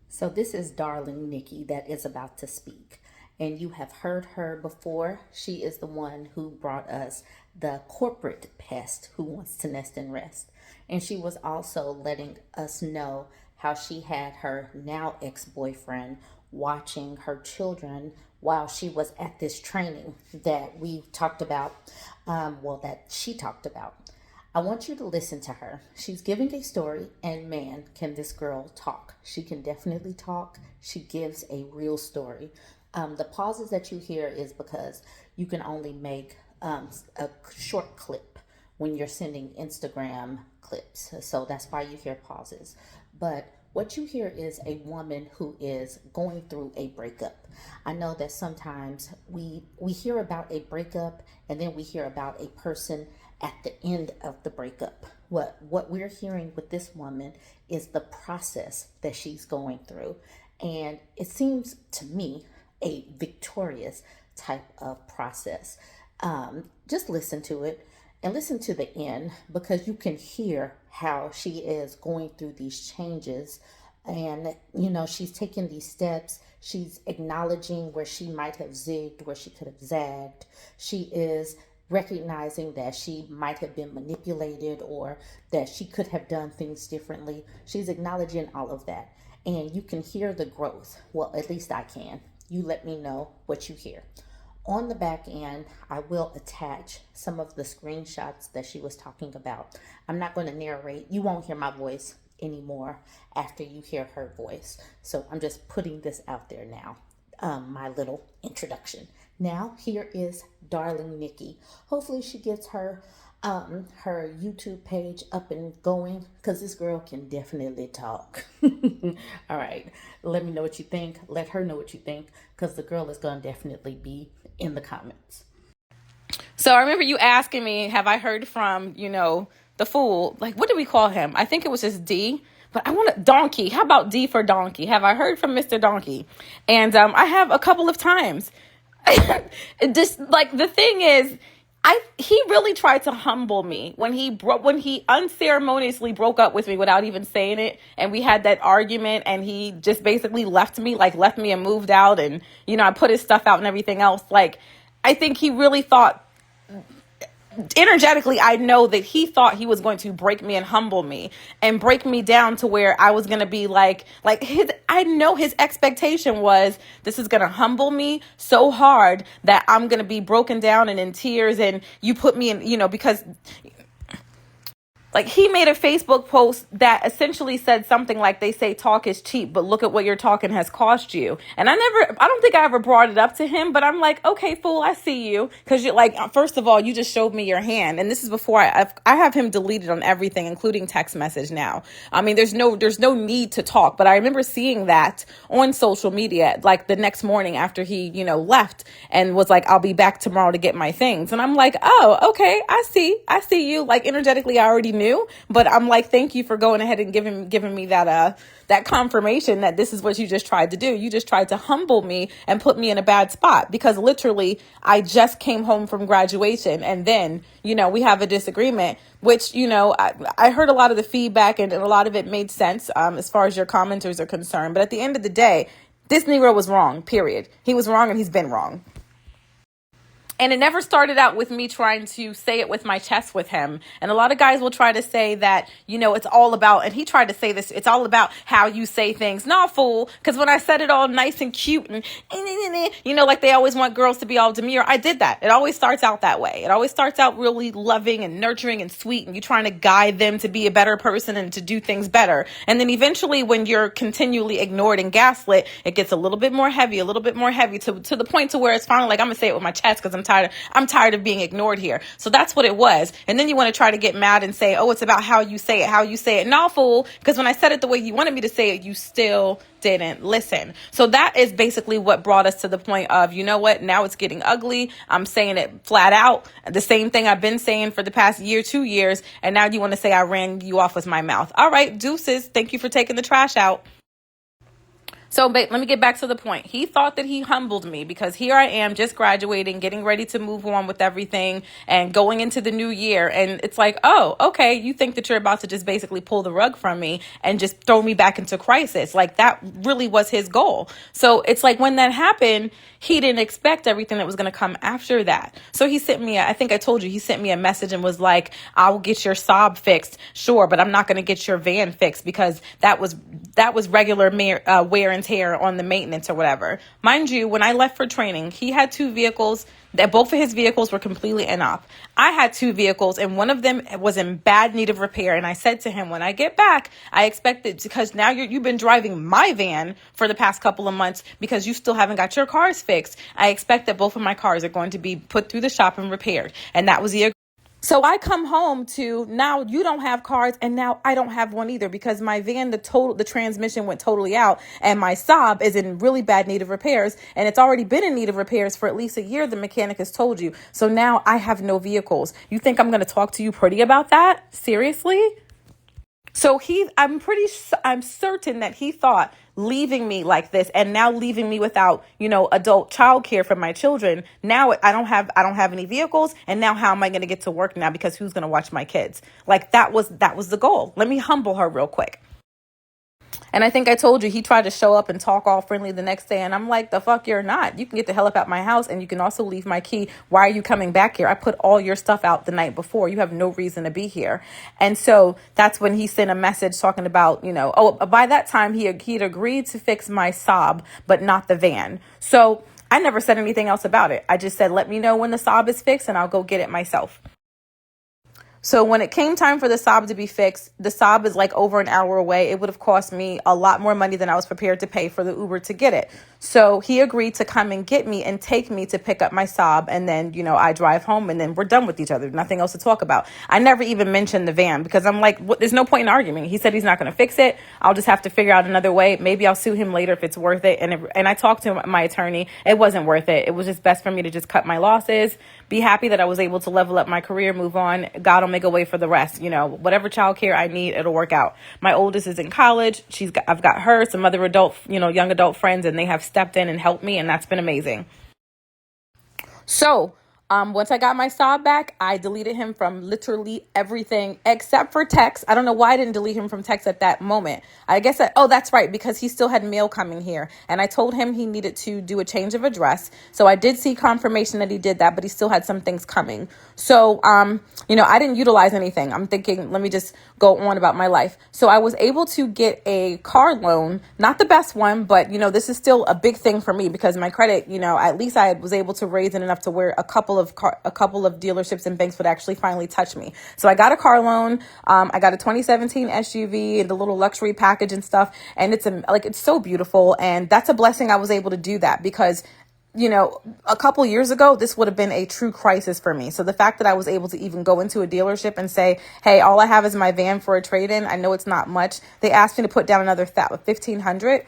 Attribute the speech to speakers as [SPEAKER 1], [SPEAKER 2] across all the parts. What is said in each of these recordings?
[SPEAKER 1] So this is Darling Nikki that is about to speak. And you have heard her before. She is the one who brought us the corporate pest who wants to nest and rest. And she was also letting us know how she had her now ex-boyfriend watching her children while she was at this training that we talked about, that she talked about. I want you to listen to her. She's giving a story, and man, can this girl talk. She can definitely talk. She gives a real story. The pauses that you hear is because you can only make a short clip when you're sending Instagram clips. So that's why you hear pauses. But what you hear is a woman who is going through a breakup. I know that sometimes we hear about a breakup and then we hear about a person at the end of the breakup. What we're hearing with this woman is the process that she's going through. And it seems to me a victorious type of process. Just listen to it and listen to the end because you can hear how she is going through these changes. And, she's taking these steps. She's acknowledging where she might have zigged, where she could have zagged. She is recognizing that she might have been manipulated or that she could have done things differently. She's acknowledging all of that. And you can hear the growth. Well, at least I can. You let me know what you hear. On the back end, I will attach some of the screenshots that she was talking about. I'm not going to narrate. You won't hear my voice anymore after you hear her voice. So I'm just putting this out there now. My little introduction. Now here is Darling Nikki. Hopefully she gets her YouTube page up and going because this girl can definitely talk. All right, let me know what you think. Let her know what you think because the girl is gonna definitely be in the comments.
[SPEAKER 2] So I remember you asking me, have I heard from, the fool? Like, what do we call him? I think it was just D. But I want a Donkey. How about D for Donkey? Have I heard from Mr. Donkey? And I have a couple of times. Just like the thing is, he really tried to humble me when he unceremoniously broke up with me without even saying it, and we had that argument, and he just basically left me and moved out, and I put his stuff out and everything else. Like, I think he really thought, energetically, I know that he thought he was going to break me and humble me and break me down to where I was going to be I know his expectation was this is going to humble me so hard that I'm going to be broken down and in tears, and you put me in, because he made a Facebook post that essentially said something like, they say talk is cheap, but look at what your talking has cost you. And I don't think I ever brought it up to him, but I'm like, okay, fool, I see you. Cause you're like, first of all, you just showed me your hand. And this is before I have him deleted on everything, including text message now. I mean, there's no need to talk, but I remember seeing that on social media, like the next morning after he, left and was like, I'll be back tomorrow to get my things. And I'm like, oh, okay, I see you. Like, energetically, I already knew, but I'm like, thank you for going ahead and giving me that confirmation that this is what you just tried to do. You just tried to humble me and put me in a bad spot because literally I just came home from graduation, and then, we have a disagreement, which, I heard a lot of the feedback and a lot of it made sense, as far as your commenters are concerned. But at the end of the day, this Negro was wrong, period. He was wrong and he's been wrong. And it never started out with me trying to say it with my chest with him. And a lot of guys will try to say that, it's all about, and he tried to say this, it's all about how you say things. No, fool. Because when I said it all nice and cute and, like they always want girls to be all demure, I did that. It always starts out that way. It always starts out really loving and nurturing and sweet, and you trying to guide them to be a better person and to do things better. And then eventually when you're continually ignored and gaslit, it gets a little bit more heavy to the point to where it's finally like, I'm going to say it with my chest because I'm tired of being ignored here. So that's what it was. And then you want to try to get mad and say, oh, it's about how you say it. No, fool. Because when I said it the way you wanted me to say it, you still didn't listen. So that is basically what brought us to the point of, you know what? Now it's getting ugly. I'm saying it flat out. The same thing I've been saying for the past year, 2 years. And now you want to say I ran you off with my mouth. All right, deuces. Thank you for taking the trash out. So let me get back to the point. He thought that he humbled me because here I am just graduating, getting ready to move on with everything and going into the new year. And it's like, oh, okay, you think that you're about to just basically pull the rug from me and just throw me back into crisis. Like that really was his goal. So it's like when that happened, he didn't expect everything that was going to come after that. So he sent me, I think I told you, he sent me a message and was like, I'll get your sob fixed. Sure, but I'm not going to get your van fixed because that was regular wear and tear on the maintenance or whatever. Mind you, when I left for training, he had two vehicles that both of his vehicles were completely in-op. I had two vehicles and one of them was in bad need of repair. And I said to him, when I get back, I expect it because now you've been driving my van for the past couple of months because you still haven't got your cars fixed. I expect that both of my cars are going to be put through the shop and repaired. And that was the So I come home to now you don't have cars and now I don't have one either because my van, the transmission went totally out and my Saab is in really bad need of repairs and it's already been in need of repairs for at least a year. The mechanic has told you. So now I have no vehicles. You think I'm going to talk to you pretty about that? Seriously? So I'm certain that he thought leaving me like this and now leaving me without, adult childcare for my children. Now I don't have any vehicles. And now how am I going to get to work now? Because who's going to watch my kids? Like that was the goal. Let me humble her real quick. And I think I told you he tried to show up and talk all friendly the next day. And I'm like, the fuck you're not. You can get the hell up out my house and you can also leave my key. Why are you coming back here? I put all your stuff out the night before. You have no reason to be here. And so that's when he sent a message talking about, by that time he'd agreed to fix my Saab, but not the van. So I never said anything else about it. I just said, let me know when the Saab is fixed and I'll go get it myself. So when it came time for the Saab to be fixed, the Saab is like over an hour away. It would have cost me a lot more money than I was prepared to pay for the Uber to get it. So he agreed to come and get me and take me to pick up my Saab. And then, I drive home and then we're done with each other. Nothing else to talk about. I never even mentioned the van because I'm like, there's no point in arguing. He said he's not going to fix it. I'll just have to figure out another way. Maybe I'll sue him later if it's worth it. And I talked to my attorney. It wasn't worth it. It was just best for me to just cut my losses, be happy that I was able to level up my career, move on. God will make a way for the rest. Whatever childcare I need, it'll work out. My oldest is in college. I've got her, some other adult, young adult friends, and they have stepped in and helped me, and that's been amazing. So, once I got my Saab back, I deleted him from literally everything except for text. I don't know why I didn't delete him from text at that moment. I guess that's right, because he still had mail coming here. And I told him he needed to do a change of address. So I did see confirmation that he did that, but he still had some things coming. So, I didn't utilize anything. I'm thinking, let me just go on about my life. So I was able to get a car loan, not the best one, but, this is still a big thing for me because my credit, at least I was able to raise it enough to where a couple of dealerships and banks would actually finally touch me. So I got a car loan. I got a 2017 SUV and the little luxury package and stuff. And it's so beautiful. And that's a blessing I was able to do that because a couple years ago, this would have been a true crisis for me. So the fact that I was able to even go into a dealership and say, hey, all I have is my van for a trade-in. I know it's not much. They asked me to put down another $1,500.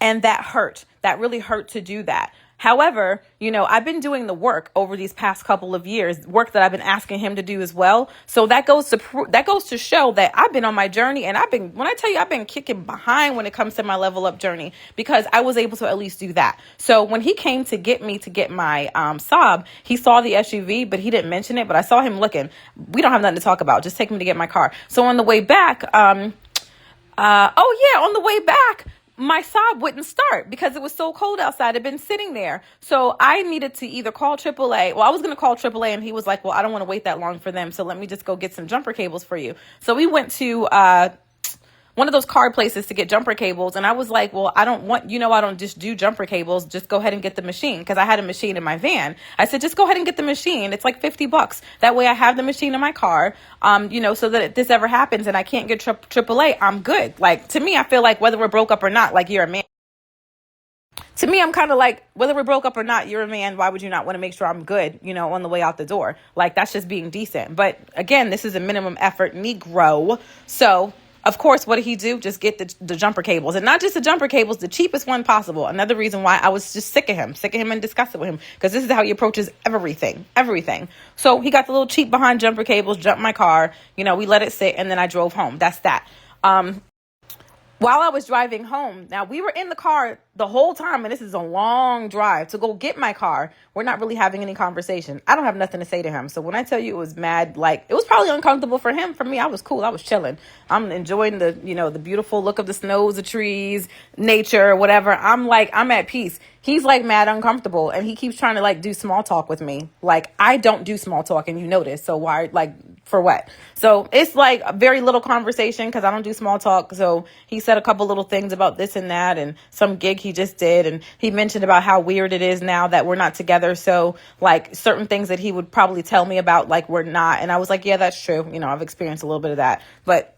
[SPEAKER 2] And that hurt. That really hurt to do that. However, I've been doing the work over these past couple of years, work that I've been asking him to do as well. So that goes to show that I've been on my journey, and when I tell you I've been kicking behind when it comes to my level up journey, because I was able to at least do that. So when he came to get my Saab, he saw the SUV, but he didn't mention it. But I saw him looking. We don't have nothing to talk about. Just take me to get my car. So on the way back, on the way back, my Saab wouldn't start because it was so cold outside. It had been sitting there. So I needed to either call AAA. Well, I was going to call AAA and he was like, well, I don't want to wait that long for them. So let me just go get some jumper cables for you. So we went to one of those card places to get jumper cables. And I was like, well, I don't just do jumper cables. Just go ahead and get the machine. Because I had a machine in my van. I said, just go ahead and get the machine. It's like $50. That way I have the machine in my car, so that if this ever happens and I can't get AAA, I'm good. Like, to me, I feel like whether we're broke up or not, like, you're a man. To me, I'm kind of like, whether we're broke up or not, you're a man. Why would you not want to make sure I'm good, on the way out the door? Like, that's just being decent. But again, this is a minimum effort Negro. So of course, what did he do? Just get the jumper cables, and not just the jumper cables, the cheapest one possible. Another reason why I was just sick of him and disgusted with him, because this is how he approaches everything. So he got the little cheap behind jumper cables, jumped my car, we let it sit, and then I drove home. That's that. while I was driving home. Now, we were in the car the whole time, and this is a long drive to go get my car. We're not really having any conversation. I don't have nothing to say to him. So when I tell you it was mad, like, it was probably uncomfortable for him. For me, I was cool. I was chilling. I'm enjoying the beautiful look of the snows, the trees, nature, whatever. I'm at peace. He's like mad uncomfortable, and he keeps trying to like do small talk with me. Like, I don't do small talk, and you know this. So why, like, for what? So it's like a very little conversation because I don't do small talk. So he said a couple little things about this and that and some gig he just did. And he mentioned about how weird it is now that we're not together. So like certain things that he would probably tell me about, like, we're not. And I was like, yeah, that's true. I've experienced a little bit of that. But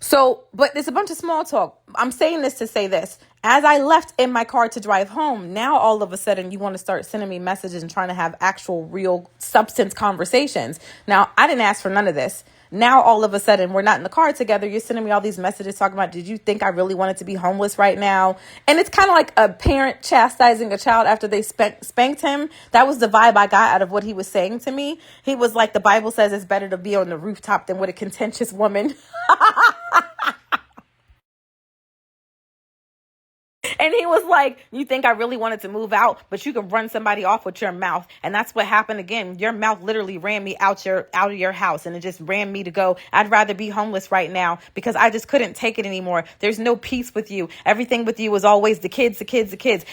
[SPEAKER 2] it's a bunch of small talk. I'm saying this to say this. As I left in my car to drive home, now all of a sudden you want to start sending me messages and trying to have actual real substance conversations. Now, I didn't ask for none of this. Now, all of a sudden, we're not in the car together. You're sending me all these messages talking about, did you think I really wanted to be homeless right now? And it's kind of like a parent chastising a child after they spanked him. That was the vibe I got out of what he was saying to me. He was like, the Bible says it's better to be on the rooftop than with a contentious woman. And he was like, you think I really wanted to move out, but you can run somebody off with your mouth. And that's what happened again. Your mouth literally ran me out of your house, and it just ran me to go. I'd rather be homeless right now because I just couldn't take it anymore. There's no peace with you. Everything with you was always the kids, the kids, the kids.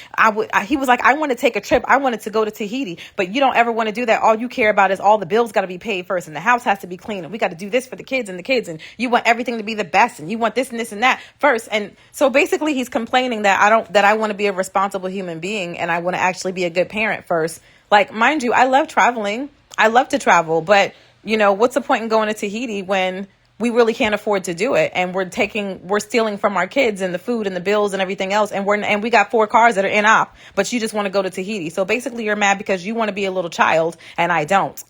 [SPEAKER 2] He was like, I want to take a trip. I wanted to go to Tahiti, but you don't ever want to do that. All you care about is all the bills got to be paid first, and the house has to be clean, and we got to do this for the kids, and you want everything to be the best, and you want this and this and that first. And so basically he's complaining that I want to be a responsible human being and I want to actually be a good parent first. Like, mind you, I love traveling. I love to travel, but what's the point in going to Tahiti when we really can't afford to do it? And we're stealing from our kids and the food and the bills and everything else. And we got 4 cars that are in op, but you just want to go to Tahiti. So basically you're mad because you want to be a little child and I don't.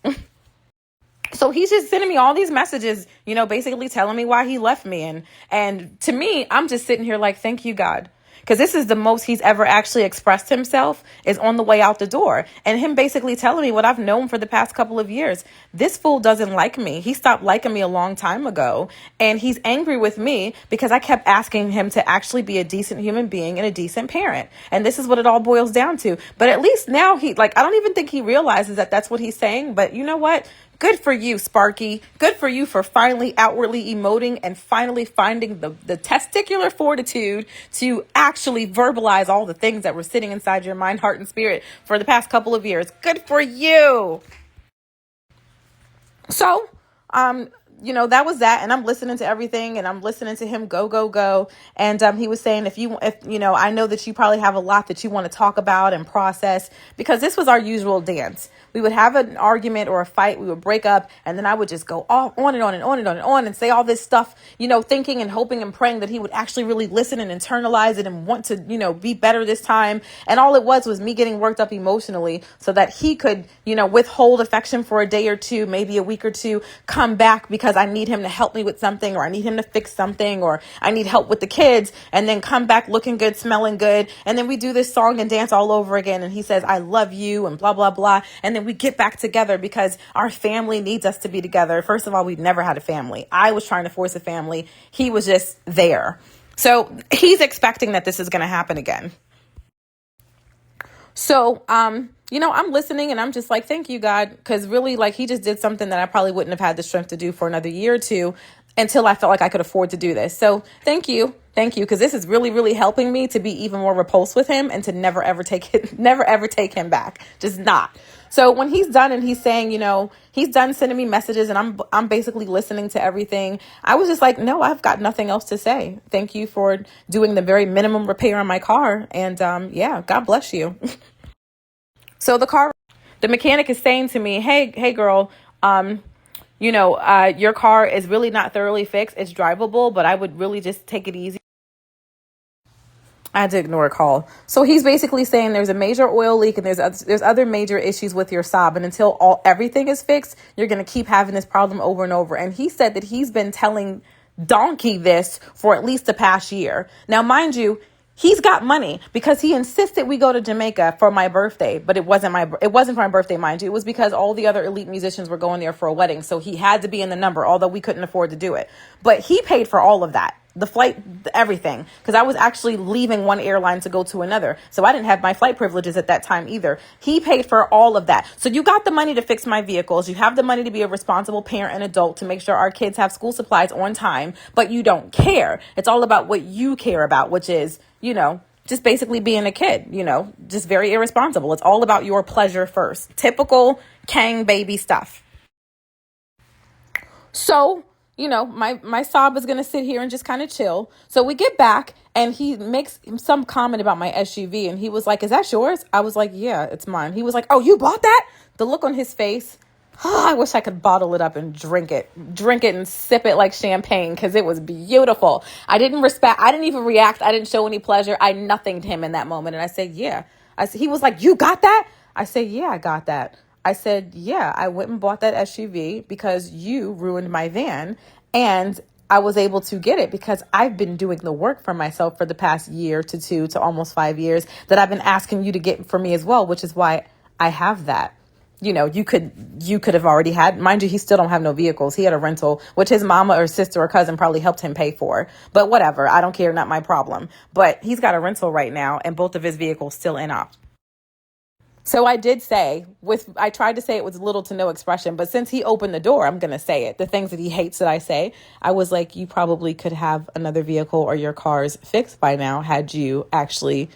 [SPEAKER 2] So he's just sending me all these messages, basically telling me why he left me. And to me, I'm just sitting here like, thank you, God. Because this is the most he's ever actually expressed himself is on the way out the door. And him basically telling me what I've known for the past couple of years. This fool doesn't like me. He stopped liking me a long time ago. And he's angry with me because I kept asking him to actually be a decent human being and a decent parent. And this is what it all boils down to. But at least now I don't even think he realizes that that's what he's saying. But you know what? Good for you, Sparky. Good for you for finally outwardly emoting and finally finding the testicular fortitude to actually verbalize all the things that were sitting inside your mind, heart, and spirit for the past couple of years. Good for you. So, that was that. And I'm listening to everything and I'm listening to him go. And he was saying, if I know that you probably have a lot that you want to talk about and process, because this was our usual dance. We would have an argument or a fight. We would break up. And then I would just go on and on and on and on and on and say all this stuff, thinking and hoping and praying that he would actually really listen and internalize it and want to, be better this time. And all it was me getting worked up emotionally so that he could, withhold affection for a day or two, maybe a week or two, come back because I need him to help me with something, or I need him to fix something, or I need help with the kids, and then come back looking good, smelling good. And then we do this song and dance all over again. And he says, I love you and blah, blah, blah. And then we get back together because our family needs us to be together. First of all, we've never had a family. I was trying to force a family. He was just there. So he's expecting that this is going to happen again. So, I'm listening and I'm just like, thank you, God. Because really, he just did something that I probably wouldn't have had the strength to do for another year or two until I felt like I could afford to do this. So thank you. Thank you. Because this is really, really helping me to be even more repulsed with him and to never, ever take him back. Just not. So when he's done and he's saying, he's done sending me messages and I'm basically listening to everything, I was just like, no, I've got nothing else to say. Thank you for doing the very minimum repair on my car. And God bless you. So the mechanic is saying to me, hey girl, your car is really not thoroughly fixed. It's drivable, but I would really just take it easy. I had to ignore a call. So he's basically saying there's a major oil leak and there's other major issues with your Saab. And until everything is fixed, you're going to keep having this problem over and over. And he said that he's been telling Donkey this for at least the past year. Now, mind you, He's got money because he insisted we go to Jamaica for my birthday, but it wasn't for my birthday, mind you. It was because all the other elite musicians were going there for a wedding, so he had to be in the number, although we couldn't afford to do it. But he paid for all of that. The flight, everything, because I was actually leaving one airline to go to another. So I didn't have my flight privileges at that time either. He paid for all of that. So you got the money to fix my vehicles. You have the money to be a responsible parent and adult to make sure our kids have school supplies on time, but you don't care. It's all about what you care about, which is, just basically being a kid, just very irresponsible. It's all about your pleasure first. Typical Kang baby stuff. So, my sob is going to sit here and just kind of chill. So we get back and he makes some comment about my SUV. And he was like, is that yours? I was like, yeah, it's mine. He was like, oh, you bought that? The look on his face. I wish I could bottle it up and drink it and sip it like champagne because it was beautiful. I didn't even react. I didn't show any pleasure. I nothinged him in that moment. And I said, yeah. He was like, you got that? I said, yeah, I got that. I said, yeah, I went and bought that SUV because you ruined my van, and I was able to get it because I've been doing the work for myself for the past year to 2 to almost 5 years that I've been asking you to get for me as well, which is why I have that. You could have already had, mind you, he still don't have no vehicles. He had a rental, which his mama or sister or cousin probably helped him pay for, but whatever. I don't care. Not my problem. But he's got a rental right now and both of his vehicles still in op. So I did say, I tried to say it with little to no expression, but since he opened the door, I'm going to say it. The things that he hates that I say, I was like, you probably could have another vehicle or your cars fixed by now had you actually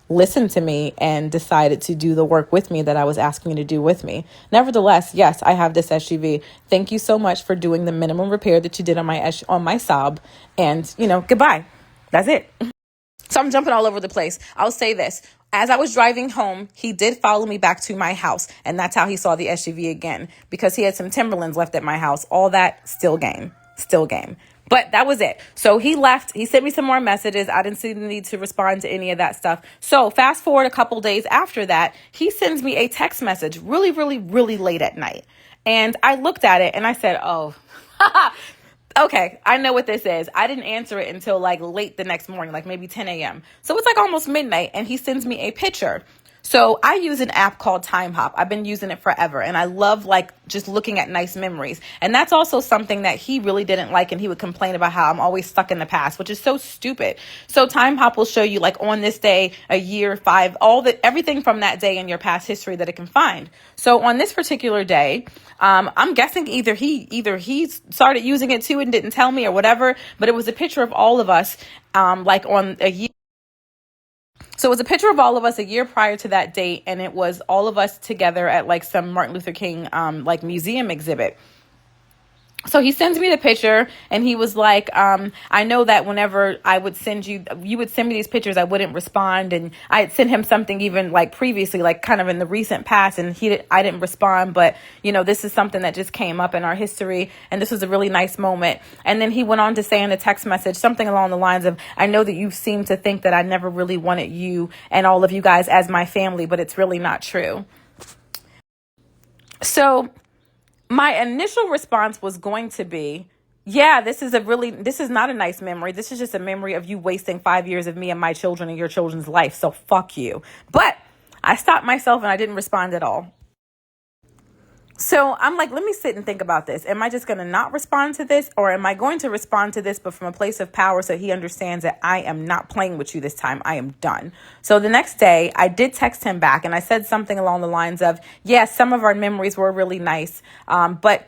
[SPEAKER 2] listened to me and decided to do the work with me that I was asking you to do with me. Nevertheless, yes, I have this SUV. Thank you so much for doing the minimum repair that you did on my Saab. And, goodbye. That's it. So I'm jumping all over the place. I'll say this. As I was driving home, he did follow me back to my house. And that's how he saw the SUV again, because he had some Timberlands left at my house. All that, still game. But that was it. So he left. He sent me some more messages. I didn't see the need to respond to any of that stuff. So fast forward a couple days after that, he sends me a text message really, really, really late at night. And I looked at it and I said, oh, okay, I know what this is. I didn't answer it until like late the next morning, like maybe 10 a.m. So it's like almost midnight and he sends me a picture. So I use an app called Time Hop. I've been using it forever and I love like just looking at nice memories. And that's also something that he really didn't like, and he would complain about how I'm always stuck in the past, which is so stupid. So Time Hop will show you like on this day, a year, 5, everything from that day in your past history that it can find. So on this particular day, I'm guessing either he started using it too and didn't tell me or whatever, but it was a picture of all of us like on a year. So it was a picture of all of us a year prior to that date, and it was all of us together at like some Martin Luther King like museum exhibit. So he sends me the picture and he was like, I know that whenever I would you would send me these pictures, I wouldn't respond. And I had sent him something even like previously, like kind of in the recent past, and I didn't respond. But, this is something that just came up in our history. And this was a really nice moment. And then he went on to say in the text message something along the lines of, I know that you seem to think that I never really wanted you and all of you guys as my family, but it's really not true. So my initial response was going to be, yeah, this is not a nice memory. This is just a memory of you wasting 5 years of me and my children and your children's life. So fuck you. But I stopped myself and I didn't respond at all. So I'm like, let me sit and think about this. Am I just going to not respond to this, or am I going to respond to this, but from a place of power so he understands that I am not playing with you this time? I am done. So the next day I did text him back and I said something along the lines of, yes, some of our memories were really nice. But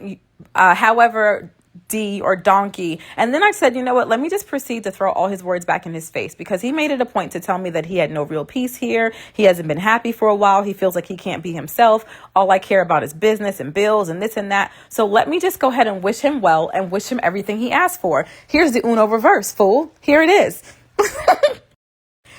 [SPEAKER 2] however, D or donkey. And then I said, you know what, let me just proceed to throw all his words back in his face, because he made it a point to tell me that he had no real peace here. He hasn't been happy for a while. He feels like he can't be himself. All I care about is business and bills and this and that. So let me just go ahead and wish him well and wish him everything he asked for. Here's the Uno reverse, fool. Here it is.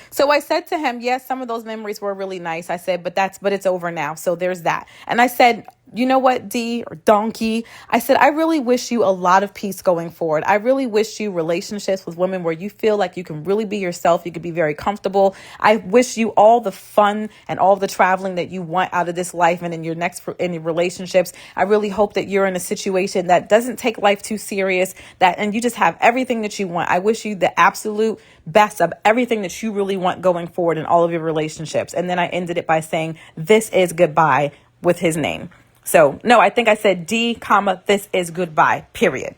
[SPEAKER 2] So I said to him, yes, some of those memories were really nice. I said, but it's over now. So there's that. And I said, you know what, D or donkey? I said, I really wish you a lot of peace going forward. I really wish you relationships with women where you feel like you can really be yourself. You could be very comfortable. I wish you all the fun and all the traveling that you want out of this life and in your any relationships. I really hope that you're in a situation that doesn't take life too serious, and you just have everything that you want. I wish you the absolute best of everything that you really want going forward in all of your relationships. And then I ended it by saying, this is goodbye, with his name. So no, I think I said D, comma, this is goodbye, period.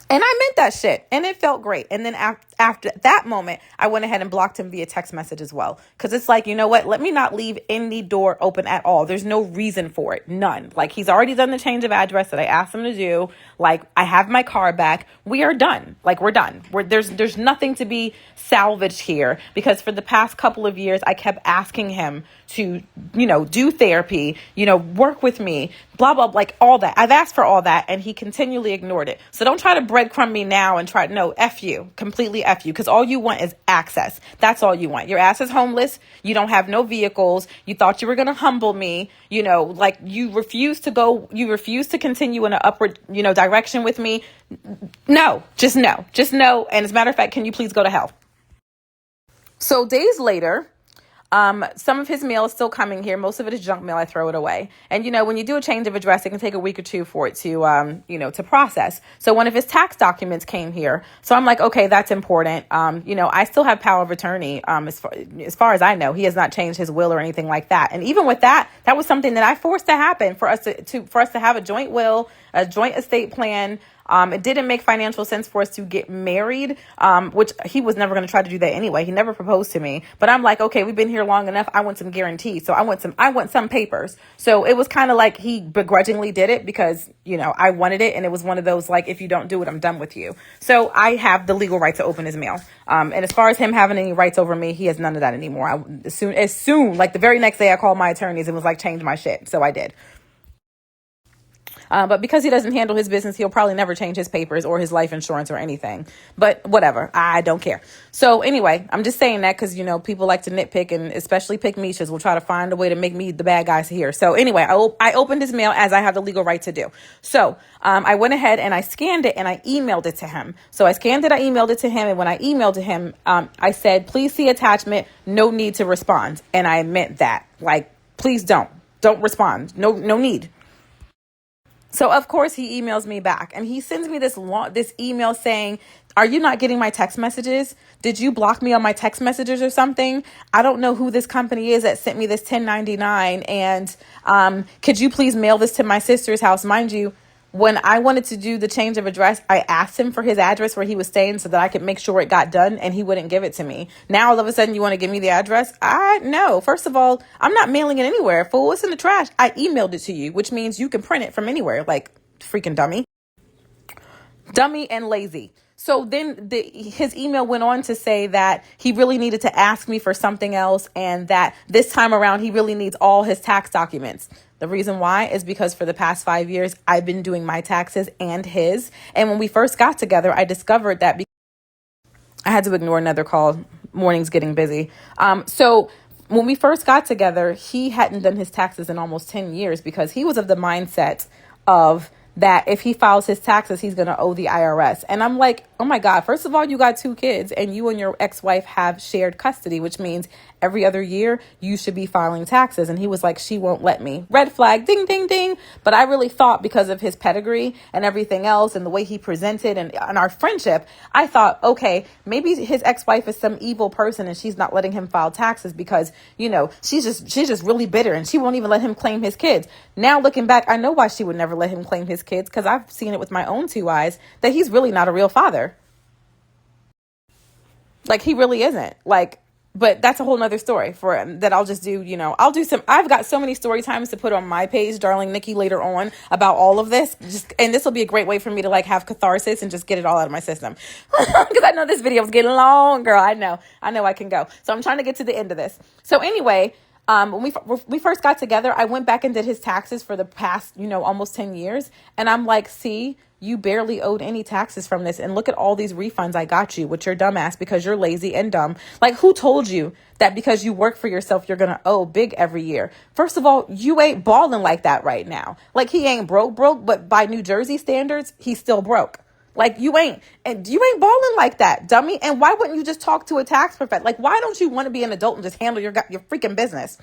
[SPEAKER 2] And I meant that shit. And it felt great. And then after that moment, I went ahead and blocked him via text message as well. Because it's like, you know what? Let me not leave any door open at all. There's no reason for it. None. Like, he's already done the change of address that I asked him to do. Like, I have my car back. We are done. Like, we're done. There's nothing to be salvaged here. Because for the past couple of years, I kept asking him to, do therapy, work with me, blah, blah, like all that. I've asked for all that and he continually ignored it. So don't try to breadcrumb me now and F you, completely F you. Because all you want is access. That's all you want. Your ass is homeless. You don't have no vehicles. You thought you were going to humble me. Like you refuse to continue in an upward, direction with me. No. And as a matter of fact, can you please go to hell? So days later, some of his mail is still coming here. Most of it is junk mail. I throw it away. And, when you do a change of address, it can take a week or two for it to, to process. So one of his tax documents came here. So I'm like, okay, that's important. I still have power of attorney. As far as I know, he has not changed his will or anything like that. And even with that, that was something that I forced to happen for us to have a joint will, a joint estate plan. It didn't make financial sense for us to get married, which he was never going to try to do that anyway. He never proposed to me, but I'm like, okay, we've been here long enough. I want some guarantees. So I want some papers. So it was kind of like he begrudgingly did it because, I wanted it. And it was one of those, like, if you don't do it, I'm done with you. So I have the legal right to open his mail. And as far as him having any rights over me, he has none of that anymore. As soon, like the very next day I called my attorneys and was like, change my shit. So I did. But because he doesn't handle his business, he'll probably never change his papers or his life insurance or anything. But whatever, I don't care. So anyway, I'm just saying that because, people like to nitpick, and especially pick Mishas will try to find a way to make me the bad guys here. So anyway, I opened his mail as I have the legal right to do. So I went ahead and I scanned it and I emailed it to him. So I scanned it, I emailed it to him. And when I emailed to him, I said, please see attachment, no need to respond. And I meant that, like, please don't respond. No need. So of course he emails me back and he sends me this email saying, are you not getting my text messages? Did you block me on my text messages or something? I don't know who this company is that sent me this 1099. And could you please mail this to my sister's house? Mind you, when I wanted to do the change of address, I asked him for his address where he was staying so that I could make sure it got done, and he wouldn't give it to me. Now all of a sudden you want to give me the address? No. First of all, I'm not mailing it anywhere. Fool, it's in the trash. I emailed it to you, which means you can print it from anywhere. Like, freaking dummy and lazy. So then his email went on to say that he really needed to ask me for something else, and that this time around he really needs all his tax documents. The reason why is because for the past 5 years, I've been doing my taxes and his. And when we first got together, I discovered that I had to ignore another call. Morning's getting busy. So when we first got together, he hadn't done his taxes in almost 10 years because he was of the mindset of that if he files his taxes, he's going to owe the IRS. And I'm like, oh my God, first of all, you got 2 kids and you and your ex-wife have shared custody, which means every other year you should be filing taxes. And he was like, she won't let me. Red flag, ding, ding, ding. But I really thought because of his pedigree and everything else and the way he presented and our friendship, I thought, okay, maybe his ex-wife is some evil person and she's not letting him file taxes because, she's just really bitter and she won't even let him claim his kids. Now looking back, I know why she would never let him claim his kids because I've seen it with my own 2 eyes that he's really not a real father. Like, he really isn't. But that's a whole nother story that I'll just do, I've got so many story times to put on my page, Darling Nikki, later on about all of this. And this will be a great way for me to have catharsis and just get it all out of my system. Because I know this video is getting long, girl. I know I can go. So I'm trying to get to the end of this. So anyway, when we first got together, I went back and did his taxes for the past, almost 10 years. And I'm like, see, you barely owed any taxes from this. And look at all these refunds I got you with your dumb ass because you're lazy and dumb. Like, who told you that because you work for yourself, you're going to owe big every year? First of all, you ain't balling like that right now. Like, he ain't broke, but by New Jersey standards, he's still broke. Like, you ain't balling like that, dummy. And why wouldn't you just talk to a tax professional? Like, why don't you want to be an adult and just handle your freaking business?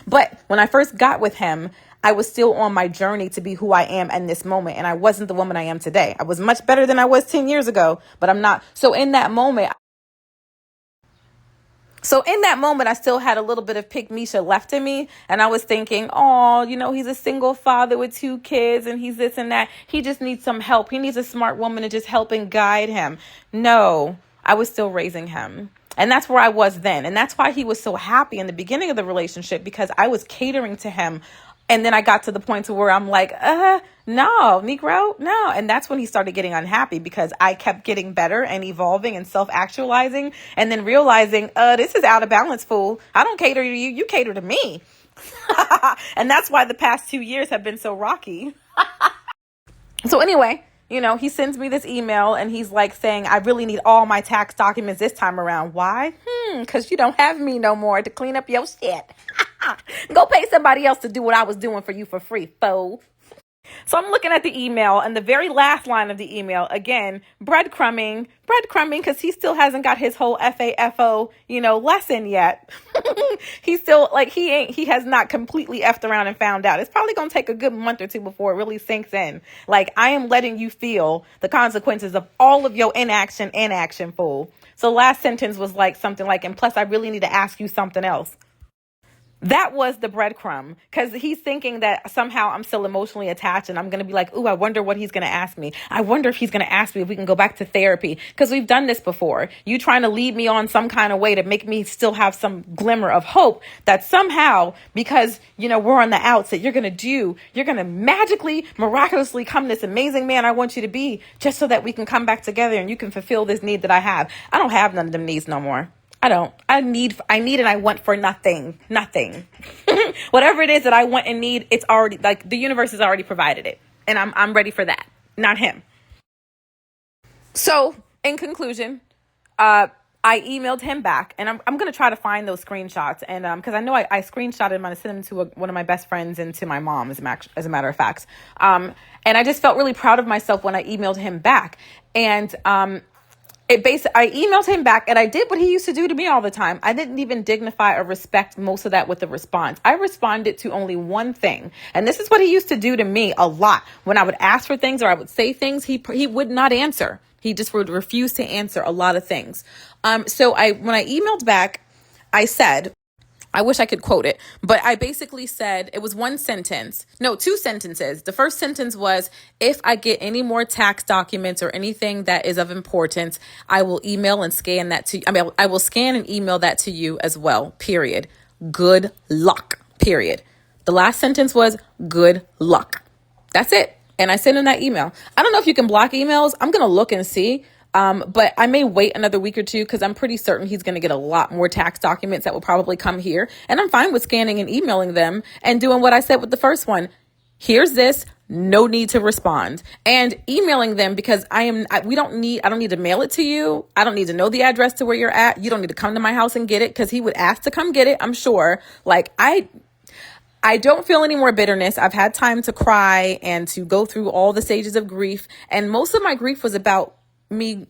[SPEAKER 2] But when I first got with him, I was still on my journey to be who I am in this moment. And I wasn't the woman I am today. I was much better than I was 10 years ago, but I'm not. So in that moment, I still had a little bit of Pick Misha left in me. And I was thinking, oh, he's a single father with 2 kids and he's this and that. He just needs some help. He needs a smart woman to just help and guide him. No, I was still raising him. And that's where I was then. And that's why he was so happy in the beginning of the relationship, because I was catering to him. And then I got to the point to where I'm like, no, Negro, no. And that's when he started getting unhappy, because I kept getting better and evolving and self-actualizing, and then realizing, this is out of balance, fool. I don't cater to you. You cater to me. And that's why the past 2 years have been so rocky. So anyway, he sends me this email and he's like saying, I really need all my tax documents this time around. Why? Because you don't have me no more to clean up your shit. Go pay somebody else to do what I was doing for you for free, fool. So I'm looking at the email, and the very last line of the email, again, breadcrumbing, because he still hasn't got his whole FAFO, lesson yet. He's still like, he has not completely effed around and found out. It's probably going to take a good month or two before it really sinks in. Like, I am letting you feel the consequences of all of your inaction, fool. So last sentence was like something like, and plus I really need to ask you something else. That was the breadcrumb, because he's thinking that somehow I'm still emotionally attached and I'm going to be like, ooh, I wonder what he's going to ask me. I wonder if he's going to ask me if we can go back to therapy, because we've done this before. You trying to lead me on some kind of way to make me still have some glimmer of hope that somehow, because, we're on the outs, that you're going to magically, miraculously come this amazing man I want you to be, just so that we can come back together and you can fulfill this need that I have. I don't have none of them needs no more. I don't. I need and I want for nothing. Whatever it is that I want and need, it's already, like, the universe has already provided it. And I'm ready for that. Not him. So in conclusion, I emailed him back, and I'm going to try to find those screenshots. And because I know I screenshotted them and sent them to one of my best friends and to my mom, as a matter of fact. And I just felt really proud of myself when I emailed him back. And I emailed him back, and I did what he used to do to me all the time. I didn't even dignify or respect most of that with the response. I responded to only one thing. And this is what he used to do to me a lot. When I would ask for things or I would say things, he would not answer. He just would refuse to answer a lot of things. So when I emailed back, I said, I wish I could quote it, but I basically said, it was one sentence. No, 2 sentences. The first sentence was, if I get any more tax documents or anything that is of importance, I will email and scan that to you. I will scan and email that to you as well, period. Good luck, period. The last sentence was, good luck. That's it. And I sent him that email. I don't know if you can block emails. I'm going to look and see. But I may wait another week or two, because I'm pretty certain he's going to get a lot more tax documents that will probably come here. And I'm fine with scanning and emailing them and doing what I said with the first one. Here's this. No need to respond. And emailing them, because I don't need to mail it to you. I don't need to know the address to where you're at. You don't need to come to my house and get it, because he would ask to come get it, I'm sure. Like, I don't feel any more bitterness. I've had time to cry and to go through all the stages of grief. And most of my grief was about me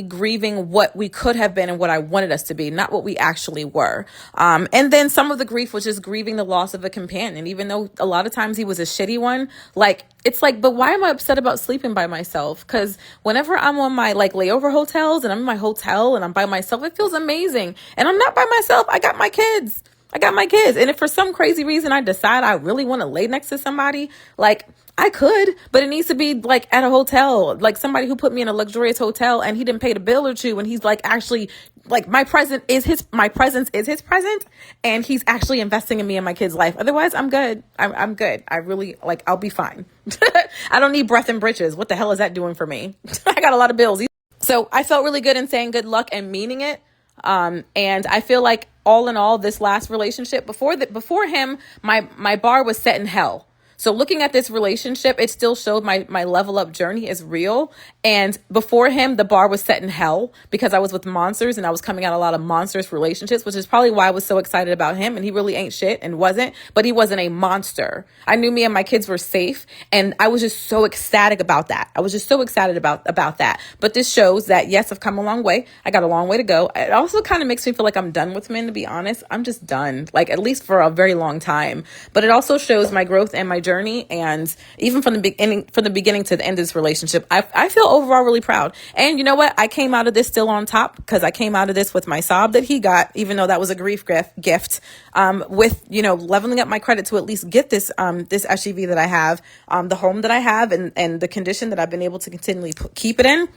[SPEAKER 2] grieving what we could have been and what I wanted us to be, not what we actually were. And then some of the grief was just grieving the loss of a companion, even though a lot of times he was a shitty one. Like, it's like, but why am I upset about sleeping by myself? Because whenever I'm on my layover hotels and I'm in my hotel and I'm by myself, it feels amazing. And I'm not by myself. I got my kids. And if for some crazy reason I decide I really want to lay next to somebody, I could, but it needs to be at a hotel, somebody who put me in a luxurious hotel and he didn't pay the bill or two. And he's actually my presence is his present, and he's actually investing in me and my kid's life. Otherwise, I'm good. I'm good. I really I'll be fine. I don't need breath and britches. What the hell is that doing for me? I got a lot of bills. So I felt really good in saying good luck and meaning it. And I feel all in all, this last relationship before him, my bar was set in hell. So looking at this relationship, it still showed my level up journey is real. And before him, the bar was set in hell because I was with monsters and I was coming out a lot of monstrous relationships, which is probably why I was so excited about him. And he really ain't shit and wasn't, but he wasn't a monster. I knew me and my kids were safe, and I was just so ecstatic about that. I was just so excited about that. But this shows that, yes, I've come a long way. I got a long way to go. It also kind of makes me feel like I'm done with men, to be honest. I'm just done, like at least for a very long time. But it also shows my growth and my journey. And even from the beginning to the end of this relationship, I feel overall really proud. And you know what? I came out of this still on top because I came out of this with my sob that he got, even though that was a grief gift, with, leveling up my credit to at least get this SUV that I have, the home that I have, and the condition that I've been able to continually keep it in.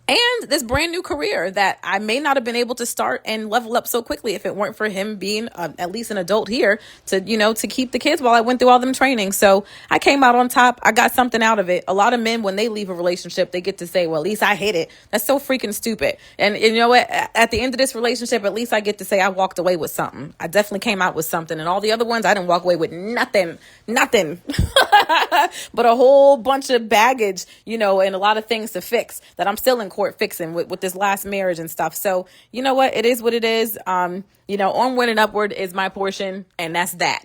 [SPEAKER 2] And this brand new career that I may not have been able to start and level up so quickly if it weren't for him being at least an adult here to keep the kids while I went through all them training. So I came out on top. I got something out of it. A lot of men, when they leave a relationship, they get to say, well, at least I hit it. That's so freaking stupid. And you know what? At the end of this relationship, at least I get to say I walked away with something. I definitely came out with something. And all the other ones, I didn't walk away with nothing, but a whole bunch of baggage, and a lot of things to fix that I'm still in court fixing with this last marriage and stuff. So you know what? It is what it is. Onward and upward is my portion, and that's that.